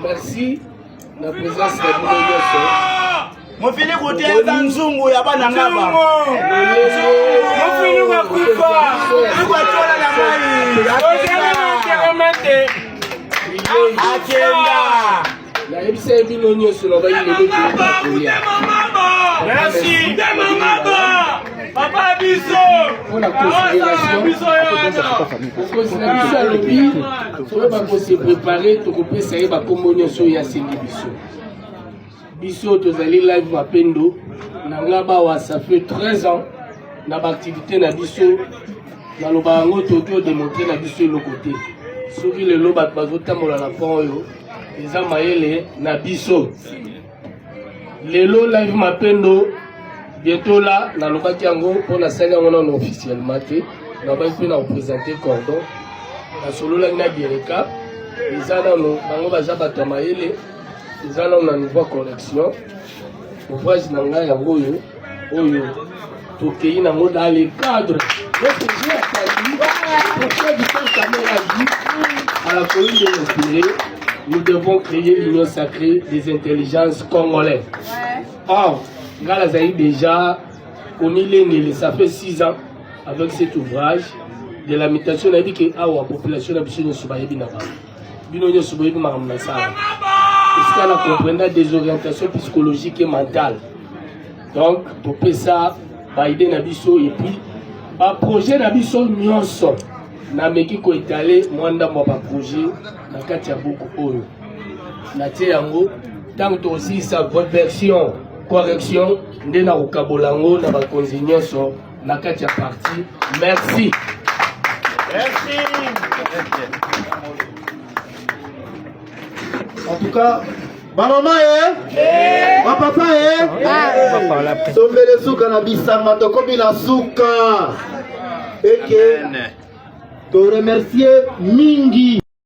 Merci la présence de Binoyoso. Mon fini côté Nzungu ya bana ngaba. Mon fini kwa kufa. Kwa tola la mai. Akenda. La ebise Binoyoso lo ba yile ko. Merci Papa Biso. On a considération. On va se préparer pour que ça y va communion sur Yasengi Biso. Biso tozali live mapendo na ngaba wa ça fait 13 ans na activité na biso na lobango toto démontrer na biso le côté. Soki le loba bazotambola na pont yo eza mayele na biso. Lelo live mapendo bientôt là na lobaki yango pona sali yango non officiellement te na ba pe na présenter cordon na solo la na direka ezana no bango baza bato mayele ezana na nouveau collection ouvrage na ngai yango oyo tokei na ngo dans le cadre notre jeu pour faire du temps caméra à la commune de l'Inspiré. Nous devons créer l'union sacrée des intelligences congolaises. Or, Galazaï déjà, ça fait 6 ans avec cet ouvrage de la mutation. On a dit que la population a besoin de se faire des des orientations psychologiques et mentales. Donc, pour ça, Biden Nabiso et puis, un projet Nabiso Nyonso. Na meki ko étalé mwanda mwa ba projet na kati ya buku oyo na tie yango tant que aussi sa version correction nde na kokabolango na ba konsignation na kati ya partie. Merci. Merci. En tout cas, ma maman ma papa tombele suka na bisanga tokomi na suka eke to remercier mingi